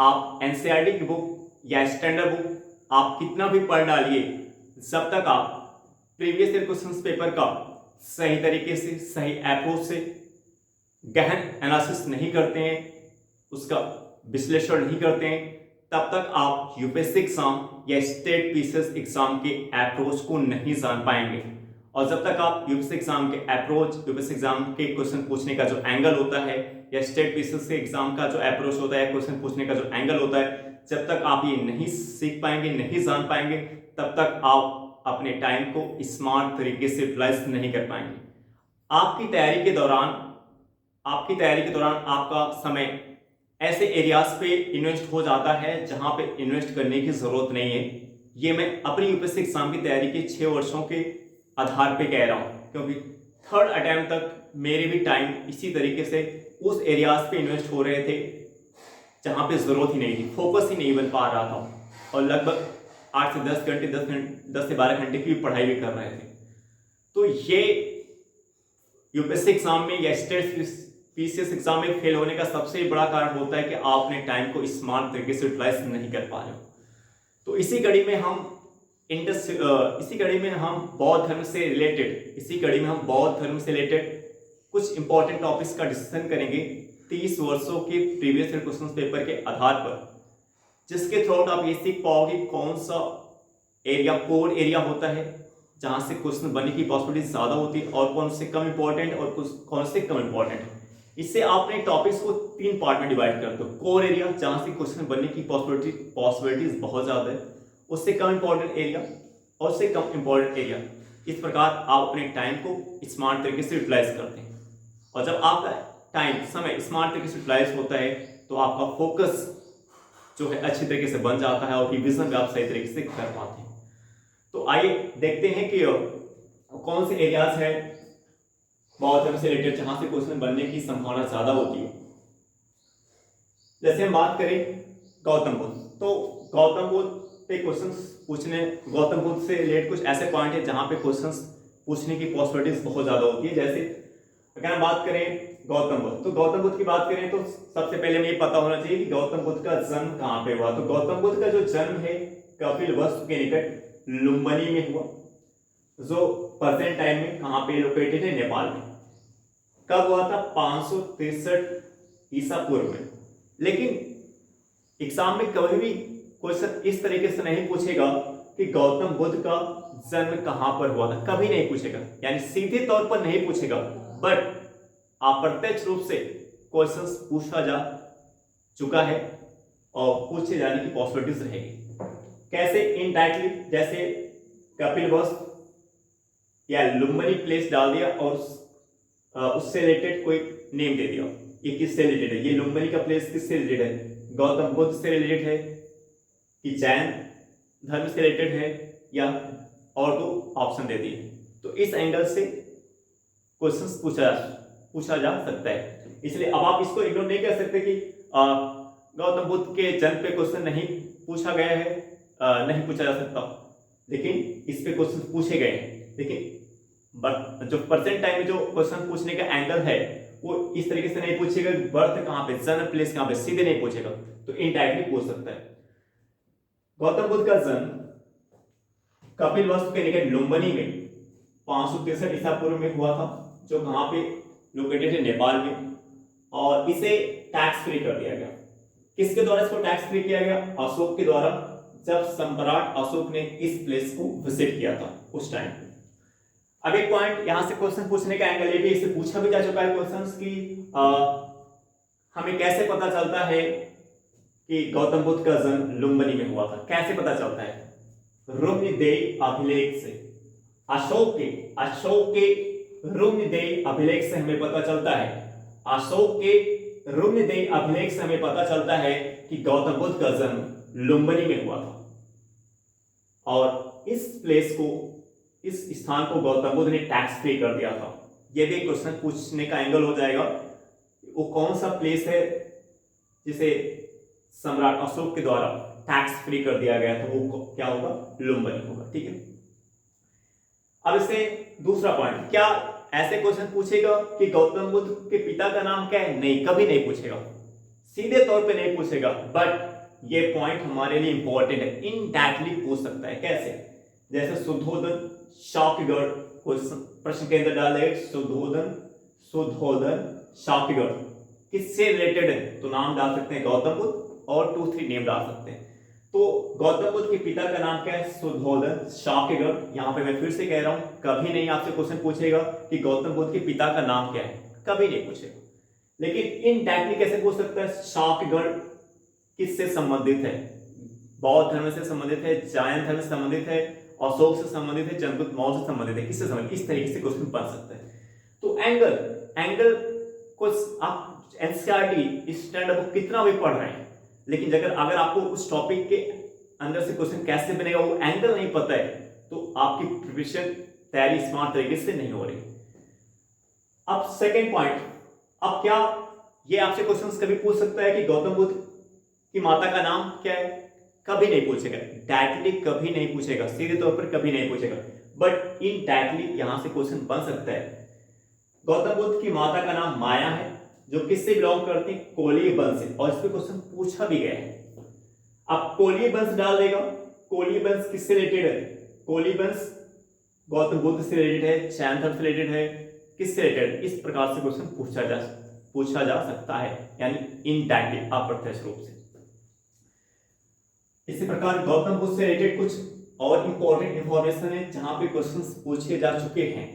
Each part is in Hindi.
आप एनसीईआरटी की बुक या स्टैंडर्ड बुक आप कितना भी पढ़ डालिए, जब तक आप प्रीवियस ईयर क्वेश्चन पेपर का सही तरीके से, सही अप्रोच से गहन एनालिसिस नहीं करते हैं, उसका विश्लेषण नहीं करते हैं, तब तक आप यूपीएससी एग्जाम या स्टेट पीसीएस एग्जाम के अप्रोच को नहीं जान पाएंगे। और जब तक आप यूपीएससी एग्जाम के अप्रोच, यूपीएससी एग्जाम के क्वेश्चन पूछने का जो एंगल होता है या स्टेट पीसीएस के एग्जाम का जो अप्रोच होता है, क्वेश्चन पूछने का जो एंगल होता है, जब तक आप ये नहीं सीख पाएंगे, नहीं जान पाएंगे, तब तक आप अपने टाइम को स्मार्ट तरीके से यूटिलाइज नहीं कर पाएंगे। आपकी तैयारी के दौरान आपका समय ऐसे एरियाज पे इन्वेस्ट हो जाता है जहां पे इन्वेस्ट करने की जरूरत नहीं है। ये मैं अपनी यूपीएससी एग्जाम की तैयारी के 6 वर्षों के आधार पे कह रहा हूं, क्योंकि थर्ड अटेम्प्ट तक मेरे भी टाइम इसी तरीके से उस एरियाज पे इन्वेस्ट हो रहे थे जहां पे जरूरत ही नहीं थी, फोकस ही नहीं बन पा रहा था, और लगभग 8 से 10 घंटे 10 से 12 घंटे की पढ़ाई भी कर रहे थे। तो ये यूपीएससी एग्जाम में या स्टेट पीसीएस एग्जाम में फेल होने का सबसे बड़ा कारण होता है कि आप अपने टाइम को स्मार्ट तरीके से यूटिलाइज नहीं कर पा रहे हो। तो इसी कड़ी में हम बौद्ध धर्म से रिलेटेड कुछ इंपॉर्टेंट टॉपिक्स का डिस्कशन करेंगे 30 वर्षों के प्रीवियस ईयर क्वेश्चन पेपर के आधार पर, जिसके थ्रू आप ये सीख पाओगे कौन सा एरिया कोर एरिया होता है जहां से क्वेश्चन बनने की पॉसिबिलिटी ज्यादा होती है, और कौन से कम इंपॉर्टेंट और कौन से कम इंपॉर्टेंट है। इससे आप अपने टॉपिक्स को 3 पार्ट में डिवाइड करते हो। कोर एरिया जहां से क्वेश्चन बनने की पॉसिबिलिटीज बहुत ज्यादा है, उससे कम इंपॉर्टेंट एरिया और उससे कम इंपॉर्टेंट एरिया। इस प्रकार आप अपने टाइम को स्मार्ट तरीके से यूटिलाइज करते हैं, और जब आपका समय स्मार्ट तरीके से यूटिलाइज होता है तो आपका फोकस जो है अच्छी तरीके से बन जाता है और रिवीजन भी आप सही तरीके से कर पाते हैं। तो आइए देखते हैं कि कौन से एरियाज है बौद्ध धर्म से रिलेटेड जहां से क्वेश्चन बनने की संभावना ज्यादा होती है। जैसे हम बात करें गौतम बुद्ध, तो गौतम बुद्ध पे क्वेश्चंस पूछने, गौतम बुद्ध से रिलेटेड कुछ ऐसे पॉइंट है जहां पे क्वेश्चंस पूछने की पॉसिबिलिटीज बहुत ज्यादा होती है। जैसे अगर हम बात करें गौतम बुद्ध, तो गौतम बुद्ध की बात करें तो सबसे पहले हमें ये पता होना चाहिए कि गौतम बुद्ध का जन्म कहां पे हुआ। तो गौतम बुद्ध का जो जन्म है कपिलवस्तु के निकट लुम्बिनी में हुआ, जो प्रेजेंट टाइम में कहां पे लोकेटेड है, नेपाल में। कब हुआ था? 563 ईसा पूर्व में। लेकिन एग्जाम में कभी भी क्वेश्चन इस तरीके से नहीं पूछेगा कि गौतम बुद्ध का जन्म कहां पर हुआ था, कभी नहीं पूछेगा, यानी सीधे तौर पर नहीं पूछेगा, बट अप्रत्यक्ष रूप से क्वेश्चंस पूछा जा चुका है और पूछे जाने की पॉसिबिलिटीज रहेगी। कैसे? इनडायरेक्टली, जैसे कपिलवस्तु या लुम्बिनी प्लेस डाल दिया और उससे रिलेटेड कोई नेम दे दिया, ये किससे रिलेटेड है, ये लुम्बिनी का प्लेस किससे रिलेटेड है, गौतम बुद्ध से रिलेटेड है कि जैन धर्म से रिलेटेड है, या और तो ऑप्शन दे दिए। तो इस एंगल से क्वेश्चंस पूछा जा सकता है। इसलिए अब आप इसको इग्नोर नहीं कर सकते कि गौतम बुद्ध के जन्म पे क्वेश्चन नहीं पूछा गया है, नहीं पूछा जा सकता, लेकिन इस पे क्वेश्चन पूछे गए हैं। लेकिन जो प्रेजेंट टाइम में जो क्वेश्चन पूछने का एंगल है वो इस तरीके से नहीं पूछेगा, बर्थ कहां पे, जन्म प्लेस कहां पे, सीधे नहीं पूछेगा, तो इनडायरेक्टली पूछ सकता है। गौतम बुद्ध का जन्म कपिलवस्तु के निकट लुम्बिनी में 563 ईसा पूर्व में हुआ था, जो कहां पे लोकेटेड है, नेपाल में। और इसे टैक्स फ्री कर दिया गया। किसके द्वारा इसको टैक्स फ्री किया गया? अशोक के द्वारा, जब सम्राट अशोक ने इस प्लेस को विजिट किया था उस टाइम पे। अब एक पॉइंट यहां से क्वेश्चन पूछने का एंगल ये भी, इससे पूछा भी जा चुका है क्वेश्चंस की हमें कैसे पता चलता है कि गौतम बुद्ध का जन्म लुम्बिनी में हुआ था। कैसे पता चलता है? रुम्यदेही अभिलेख से, अशोक के रुम्यदेही अभिलेख से हमें पता चलता है, अशोक के रुम्यदेही अभिलेख से हमें पता चलता है कि गौतम बुद्ध का जन्म लुम्बिनी में हुआ था। और इस प्लेस को, इस स्थान को गौतम बुद्ध ने टैक्स फ्री कर दिया था। यह भी क्वेश्चन पूछने का एंगल हो जाएगा, वो कौन सा प्लेस है जिसे सम्राट अशोक के द्वारा टैक्स फ्री कर दिया गया, तो वो क्या होगा? लुम्बिनी होगा। ठीक है। अब इससे दूसरा पॉइंट, क्या ऐसे क्वेश्चन पूछेगा कि गौतम बुद्ध के पिता का नाम क्या है? नहीं, कभी नहीं पूछेगा। सीधे तौर पे नहीं पूछेगा, बट ये पॉइंट हमारे लिए इंपॉर्टेंट है, इनडायरेक्टली पूछ सकता है। कैसे? जैसे शुद्धोधन शाक्यगढ़, प्रश्न के अंदर डाल देगा शुद्धोधन शाक्यगढ़ किससे रिलेटेड है, तो नाम डाल सकते हैं गौतम बुद्ध, और 2-3 नेम डाल सकते हैं। तो गौतम बुद्ध के पिता का नाम क्या है? शुद्धोधन शाक्यगढ़। यहाँ पे मैं फिर से कह रहा हूँ, कभी नहीं आपसे क्वेश्चन पूछेगा कि गौतम बुद्ध के पिता का नाम क्या है, कभी नहीं पूछेगा। लेकिन इनडायरेक्टली कैसे पूछ सकता है? शाक्यगढ़ किससे संबंधित है? बौद्ध धर्म से संबंधित है, जैन धर्म से संबंधित है, अशोक से संबंधित है, चंद्रगुप्त मौर्य से संबंधित है, किससे संबंधित? इस तरीके से क्वेश्चन बन सकता है। तो एंगल को आप एनसीईआरटी स्टैंडर्ड बुक कितना भी पढ़ रहे हैं, लेकिन अगर आपको उस टॉपिक के अंदर से क्वेश्चन कैसे बनेगा वो एंगल नहीं पता है, तो आपकी प्रिपरेशन तैयारी स्मार्ट तरीके से नहीं हो रही। अब सेकंड पॉइंट, अब क्या ये आपसे क्वेश्चंस कभी पूछ सकता है कि गौतम बुद्ध की माता का नाम क्या है? कभी नहीं पूछेगा, डायरेक्टली कभी नहीं पूछेगा, सीधे तौर पर कभी नहीं पूछेगा, बट इनडायरेक्टली यहां से क्वेश्चन बन सकता है। गौतम बुद्ध की माता का नाम माया है, जो किससे बिलोंग करती है? कोलीय वंश से, और इस पे क्वेश्चन पूछा भी गया है। अब कोलीय वंश डाल देगा, कोलीय वंश किससे रिलेटेड है? कोलीय वंश गौतम बुद्ध से रिलेटेड है, जैन धर्म से रिलेटेड है, किससे रिलेटेड? इस प्रकार से क्वेश्चन पूछा जा सकता है, यानी इनडायरेक्टली, अप्रत्यक्ष रूप से। इसी प्रकार गौतम बुद्ध से रिलेटेड कुछ और इंपॉर्टेंट इंफॉर्मेशन है जहां पे क्वेश्चंस पूछे जा चुके हैं।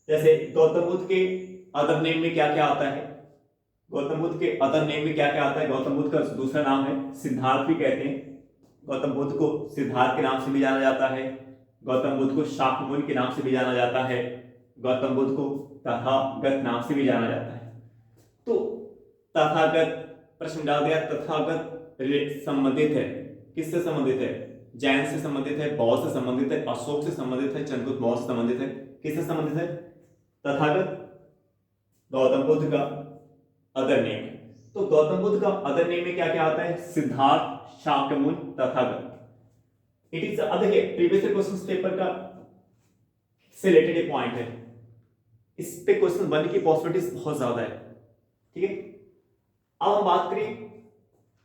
जैसे गौतम बुद्ध के अदर नेम में क्या क्या आता है? गौतम बुद्ध के अदर नेम में क्या क्या आता है? गौतम बुद्ध का दूसरा नाम है सिद्धार्थ भी कहते हैं। गौतम बुद्ध को सिद्धार्थ के नाम से भी जाना जाता है, गौतम बुद्ध को शाक्यमुनि के नाम से भी जाना जाता है, गौतम बुद्ध को तथागत नाम से भी जाना जाता है। तो तथागत, प्रश्न डाल दिया, तथागत संबंधित है, किससे संबंधित है? जैन से संबंधित है, बौद्ध से संबंधित है, अशोक से संबंधित है, चंद्रगुप्त मौर्य से संबंधित है, किससे संबंधित है? तथागत गौतम बुद्ध का अदर नेम है। तो गौतम बुद्ध का अदर नेम में क्या क्या आता है? सिद्धार्थ, शाक्यमुनि, तथागत। इट इज देखिए प्रीवियस क्वेश्चन पेपर का से रिलेटेड पॉइंट है, इस पे क्वेश्चन बनने की पॉसिबिलिटीज बहुत ज्यादा है। ठीक है, अब हम बात करें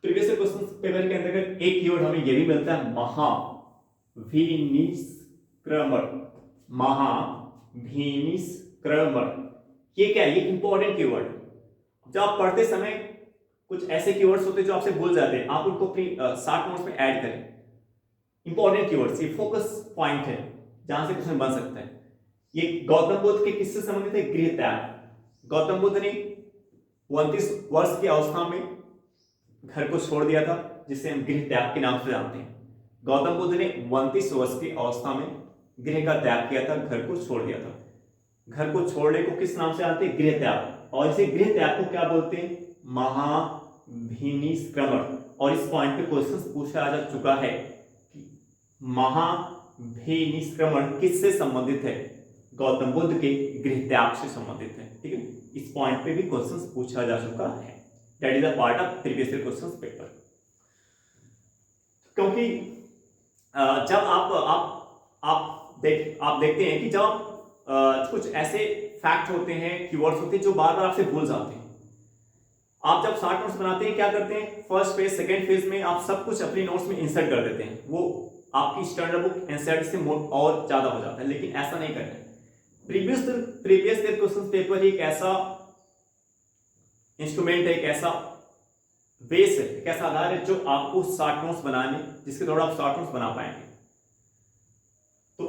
प्रीवियस क्वेश्चन पेपर के अंतर्गत एक कीवर्ड हमें यह भी मिलता है, महाभिनिष्क्रमण। महाभिनिष्क्रमण ये क्या है? ये इंपॉर्टेंट कीवर्ड। जब आप पढ़ते समय कुछ ऐसे कीवर्ड्स होते हैं जो आपसे भूल जाते हैं, आप उनको अपनी शॉर्ट नोट्स में ऐड करें। इंपॉर्टेंट कीवर्ड्स, ये फोकस पॉइंट है जहां से क्वेश्चन बन सकता है। ये गौतम बुद्ध के किससे संबंधित है? गृह त्याग। गौतम बुद्ध ने 29 वर्ष की अवस्था में घर को छोड़ दिया था, जिसे हम गृह त्याग के नाम से जानते हैं। गौतम बुद्ध ने 29 वर्ष की अवस्था में गृह का त्याग किया था, घर को छोड़ दिया था। घर को छोड़ने को किस नाम से जानते हैं? गृह त्याग। और इसे गृह त्याग को क्या बोलते हैं? महाभिनिष्क्रमण। और इस पॉइंट पे क्वेश्चन पूछा जा चुका है कि महाभिनिष्क्रमण किससे संबंधित है? गौतम बुद्ध के गृह त्याग से संबंधित है। ठीक है, इस पॉइंट पे भी क्वेश्चन पूछा जा चुका है। That is a part of previous year question paper. क्योंकि जब आप देखते हैं कि जब कुछ ऐसे फैक्ट होते हैं, कीवर्ड्स होते हैं जो बार बार आपसे भूल जाते हैं। आप जब शॉर्ट नोट्स बनाते हैं क्या करते हैं? फर्स्ट फेज, सेकंड फेज में आप सब कुछ अपनी नोट्स में इंसर्ट कर देते हैं, वो आपकी स्टैंडर्ड बुक एनसीईआरटी से और ज्यादा हो जाता है। लेकिन ऐसा नहीं करना है। प्रीवियस ईयर क्वेश्चन पेपर एक ऐसा इंस्ट्रूमेंट है, एक ऐसा बेस है, एक ऐसा आधार है जो आपको शॉर्ट नोट्स बनाने, जिसके द्वारा आप शॉर्ट नोट्स बना पाएंगे। तो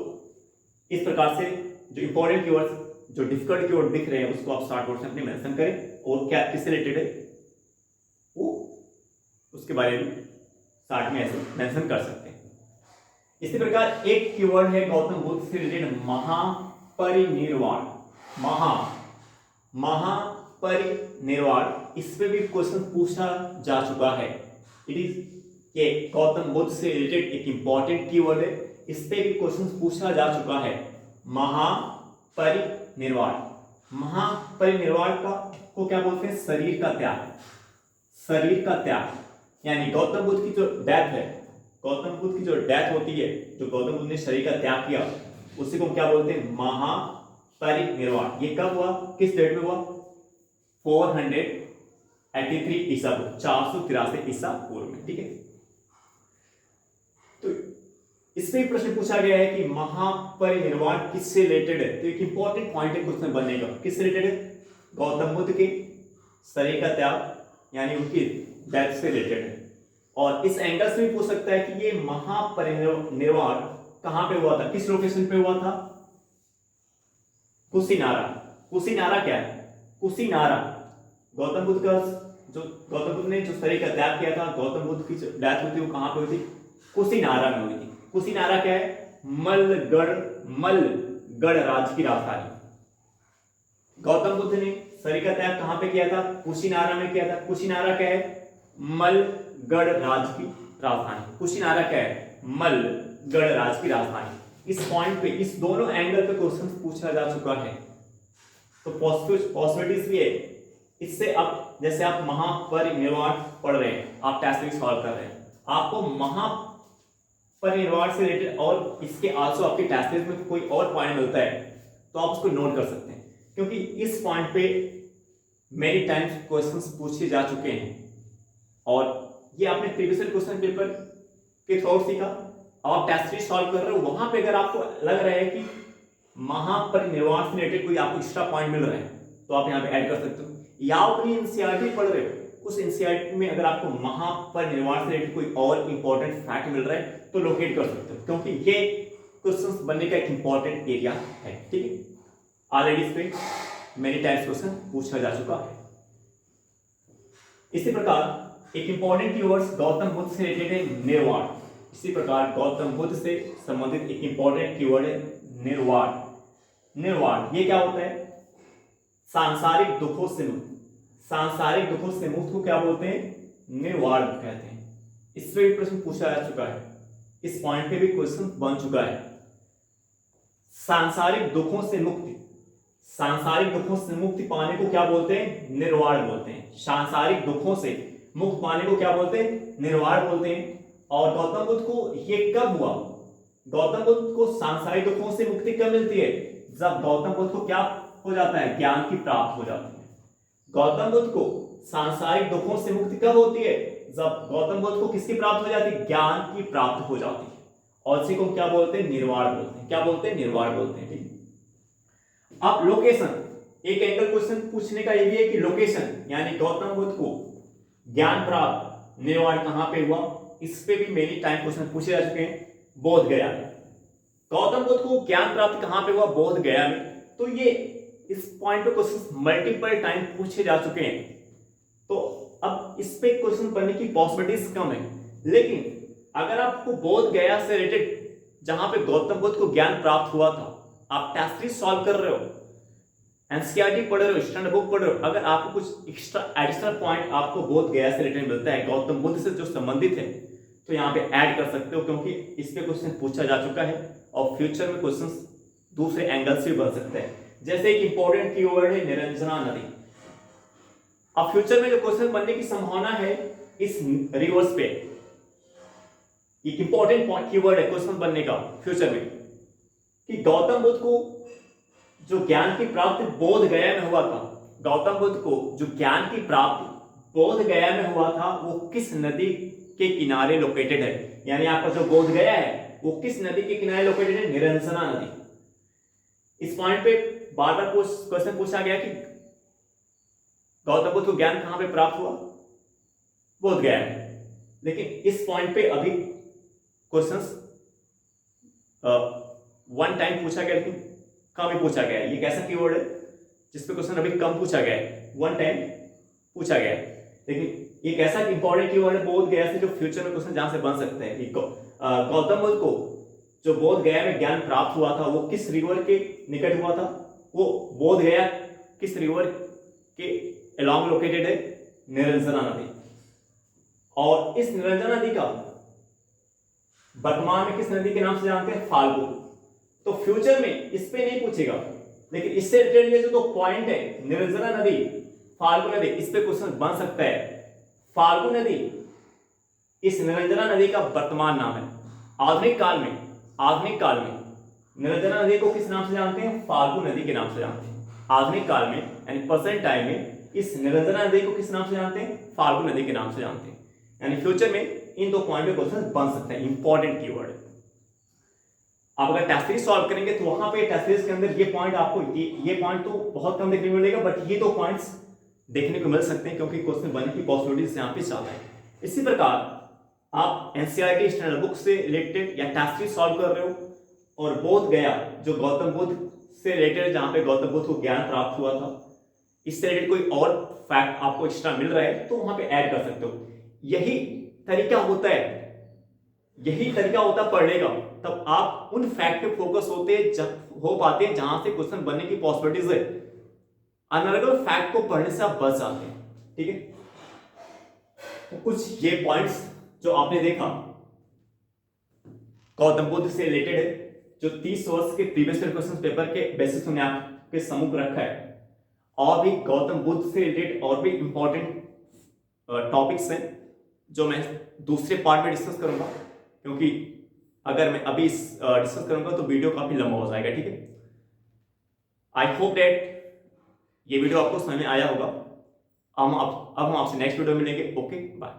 इस प्रकार से जो इंपॉर्टेंट कीवर्ड्स, जो डिफिकल्ट कीवर्ड दिख रहे हैं, उसको आप शॉर्ट नोट्स में अपने मेंशन करें, और क्या किससे रिलेटेड है वो उसके बारे में शॉर्ट में ऐसे मेंशन कर सकते हैं। इसी प्रकार एक कीवर्ड है गौतम बुद्ध से रिलेटेड, महापरिनिर्वाण। महापरिनिर्वाण, इस पे भी क्वेश्चन पूछा जा चुका है। इट इज ये गौतम बुद्ध से रिलेटेड एक इंपॉर्टेंट कीवर्ड है, इस पे भी क्वेश्चन पूछा जा चुका है। महापरिनिर्वाण, महापरिनिर्वाण को क्या बोलते हैं? शरीर का त्याग। शरीर का त्याग, यानी गौतम बुद्ध की जो डेथ है, गौतम बुद्ध की जो डेथ होती है, जो गौतम बुद्ध ने शरीर का त्याग किया, उसी को क्या बोलते हैं? महापरिनिर्वाण। ये कब हुआ, किस डेट में हुआ? 483 ईसा पूर्व, 483 ईसा पूर्व में। ठीक है, तो इसमें प्रश्न पूछा गया है कि महापरिनिर्वाण किससे रिलेटेड है। तो एक इंपॉर्टेंट पॉइंट है क्वेश्चन बनने का, किससे रिलेटेड है? गौतम बुद्ध के शरीर का त्याग यानी उनकी डेथ से रिलेटेड है। और इस एंगल से भी पूछ सकता है कि ये महापरिनिर्वाण कहां पे हुआ था, किस लोकेशन पे हुआ था? कुशीनारा। कुशीनारा क्या है? कुशीनारा गौतम बुद्ध का गौतम बुद्ध ने जो शरीर का त्याग किया था, गौतम बुद्ध की डेथ हुई थी वो कहां पे हुई थी? कुशीनारा में हुई थी। कुशीनारा क्या है? मलगढ़ राज्य की राजधानी। गौतम बुद्ध ने शरीर का त्याग कहां पे किया था? कुशीनारा में किया था। कुशीनारा क्या है? मलगढ़ राज्य की राजधानी। कुशीनारा क्या है? मलगढ़ राज्य की राजधानी। इस पॉइंट पे, इस दोनों एंगल पे क्वेश्चन पूछा जा चुका है, तो पॉसिबिलिटीज भी है इससे। अब जैसे आप महापरिनिर्वाण पढ़ रहे हैं, आप टेस्ट भी सॉल्व कर रहे हैं, आपको महापरिनिर्वाण से रिलेटेड और इसके आल्सो आपके टेस्ट में कोई और पॉइंट मिलता है तो आप उसको नोट कर सकते हैं, क्योंकि इस पॉइंट पे मेनी टाइम्स क्वेश्चंस पूछे जा चुके हैं और ये आपने प्रीवियस क्वेश्चन पेपर के थ्रू सीखा। आप टेस्ट सॉल्व कर रहे हो, वहां पे अगर आपको लग रहा है कि महापरिनिर्वाण से रिलेटेड कोई आपको एक्स्ट्रा पॉइंट मिल रहा है तो आप यहाँ पे ऐड कर सकते हो। या अपनी एनसीईआरटी पढ़ रहे हो, उस एनसीईआरटी में अगर आपको महापरिनिर्वाण से रिलेटेड कोई और इंपॉर्टेंट फैक्ट मिल रहा है तो लोकेट कर सकते हो, क्योंकि ये क्वेश्चंस बनने का एक इंपॉर्टेंट एरिया है। ठीक है, ऑलरेडी इस पे मेनी टाइम्स क्वेश्चन पूछा जा चुका है। इसी प्रकार एक इंपॉर्टेंट कीवर्ड्स गौतम बुद्ध से रिलेटेड है निर्वाण। इसी प्रकार गौतम बुद्ध से संबंधित एक इंपॉर्टेंट कीवर्ड है निर्वाण। निर्वाण ये क्या होता है? सांसारिक दुखों से मुक्त। सांसारिक दुखों से मुक्त को क्या बोलते हैं? निर्वाण कहते हैं। इस पे भी प्रश्न पूछा जा चुका है, इस पॉइंट पे भी क्वेश्चन बन चुका है। सांसारिक दुखों से मुक्ति, सांसारिक दुखों से मुक्ति पाने को क्या बोलते हैं? निर्वाण बोलते हैं। सांसारिक दुखों से मुक्त पाने को क्या बोलते हैं? निर्वाण बोलते हैं। और गौतम बुद्ध को ये कब हुआ? गौतम बुद्ध को सांसारिक दुखों से मुक्ति कब मिलती है? जब गौतम बुद्ध को क्या हो जाता है? ज्ञान की प्राप्त हो जाती है। गौतम बुद्ध को सांसारिक दुखों से मुक्ति कब होती है? जब गौतम बुद्ध को किसकी प्राप्त हो जाती है? ज्ञान की प्राप्त हो जाती है। और इसी को क्या बोलते हैं? निर्वाण बोलते हैं। क्या बोलते हैं? निर्वाण बोलते हैं। ठीक। अब लोकेशन, एक एंगल क्वेश्चन पूछने का ये भी है कि लोकेशन यानी गौतम बुद्ध को ज्ञान प्राप्त निर्वाण कहां पे हुआ? इस पे भी मेनी टाइम क्वेश्चन पूछे जा चुके हैं। बोध गया में गौतम बुद्ध को ज्ञान प्राप्त कहां पे हुआ? बोध गया में। तो ये इस पॉइंट पे क्वेश्चन मल्टीपल टाइम पूछे जा चुके हैं, तो अब इस पे क्वेश्चन बनने की पॉसिबिलिटीज कम है। लेकिन अगर आपको बोध गया से रिलेटेड जहां पे गौतम बुद्ध को ज्ञान प्राप्त हुआ था, आप टेस्ट सॉल्व कर रहे हो, एनसीईआरटी पढ़ रहे हो, स्टैंडर्ड बुक पढ़ रहे हो, अगर आपको कुछ एक्स्ट्रा एडिशनल पॉइंट आपको बोध गया से रिलेटेड मिलता है, गौतम बुद्ध से जो संबंधित है, तो यहाँ पे ऐड कर सकते हो, क्योंकि इस पे क्वेश्चन पूछा जा चुका है और फ्यूचर में क्वेश्चन दूसरे एंगल से बन सकते हैं। जैसे एक इंपॉर्टेंट कीवर्ड है निरंजना नदी। अब फ्यूचर में जो क्वेश्चन बनने की संभावना है इस रिवर्स पे, एक इंपॉर्टेंट कीवर्ड है क्वेश्चन बनने का फ्यूचर में, कि गौतम बुद्ध को जो ज्ञान की प्राप्ति बोध गया में हुआ था, गौतम बुद्ध को जो ज्ञान की प्राप्ति बोध गया में हुआ था, वो किस नदी के किनारे लोकेटेड है? यानी आपका जो बोध गया है वो किस नदी के किनारे लोकेटेड है? निरंजना नदी। इस पॉइंट पे बार बार क्वेश्चन पूछा गया कि गौतम बुद्ध को ज्ञान कहां पे प्राप्त हुआ? बोध गया में। लेकिन इस पॉइंट पे अभी क्वेश्चंस वन टाइम पूछा गया, लेकिन कम ही पूछा गया है। ये कैसा कीवर्ड है जिसपे क्वेश्चन अभी कम पूछा गया है, वन टाइम पूछा गया है, लेकिन ये कैसा इंपॉर्टेंट कीवर्ड है बोध गया से, जो फ्यूचर में क्वेश्चन जहां से बन सकते हैं। गौतम बुद्ध को जो बोध गया में ज्ञान प्राप्त हुआ था वो किस रिवर के निकट हुआ था? वो बोध गया किस रिवर के अलॉन्ग लोकेटेड है? निरंजना नदी। और इस निरंजना नदी का वर्तमान में किस नदी के नाम से जानते हैं? फाल्गु। तो फ्यूचर में इस पे नहीं पूछेगा, लेकिन इससे रिलेटेड ये जो पॉइंट है निरंजना नदी, फाल्गु नदी, इस पे क्वेश्चन बन सकता है। फाल्गु नदी इस निरंजना नदी का वर्तमान नाम है। आधुनिक काल में निरंजना नदी को किस नाम से जानते हैं? फाल्गु नदी के नाम से जानते हैं। आधुनिक काल में यानी प्रेजेंट टाइम में इस निरंजना नदी को किस नाम से जानते हैं? फाल्गु नदी के नाम से जानते हैं। यानी फ्यूचर में इन 2 पॉइंट पे क्वेश्चन बन सकते हैं, इंपॉर्टेंट कीवर्ड है। आप अगर टेस्ट सीरीज सॉल्व करेंगे तो वहां पे टेस्ट सीरीज के अंदर ये पॉइंट आपको ये पॉइंट तो बहुत कम देखने को मिलेगा, बट ये 2 पॉइंट्स देखने को मिल सकते हैं क्योंकि क्वेश्चन बनने की पॉसिबिलिटीज यहाँ पे ज्यादा है। इसी प्रकार आप एनसीईआरटी स्टैंडर्ड बुक से रिलेटेड या टेस्ट सीरीज सॉल्व कर रहे हो और बोध गया जो गौतम बुद्ध से रिलेटेड, जहां पे गौतम बुद्ध को ज्ञान प्राप्त हुआ था, इससे रिलेटेड कोई और फैक्ट आपको एक्स्ट्रा मिल रहा है तो वहां पे ऐड कर सकते हो। यही तरीका होता है पढ़ने का। तब आप उन फैक्ट पे फोकस हो पाते हैं जहां से क्वेश्चन बनने की पॉसिबिलिटीज है। अनर्गल फैक्ट को पढ़ने से आप बच जाते हैं। ठीक है, तो कुछ ये पॉइंट्स जो आपने देखा गौतम बुद्ध से रिलेटेड है, जो 30 वर्ष के प्रीवियस क्वेश्चन पेपर के बेसिस में आपके सम्मुख रखा है। और भी गौतम बुद्ध से रिलेटेड और भी इंपॉर्टेंट टॉपिक्स हैं जो मैं दूसरे पार्ट में डिस्कस करूंगा, क्योंकि अगर मैं अभी डिस्कस करूंगा तो वीडियो काफी लंबा हो जाएगा। ठीक है, आई होप दैट ये वीडियो आपको समझ में आया होगा। अब हम आपसे नेक्स्ट वीडियो में मिलेंगे। Okay, bye.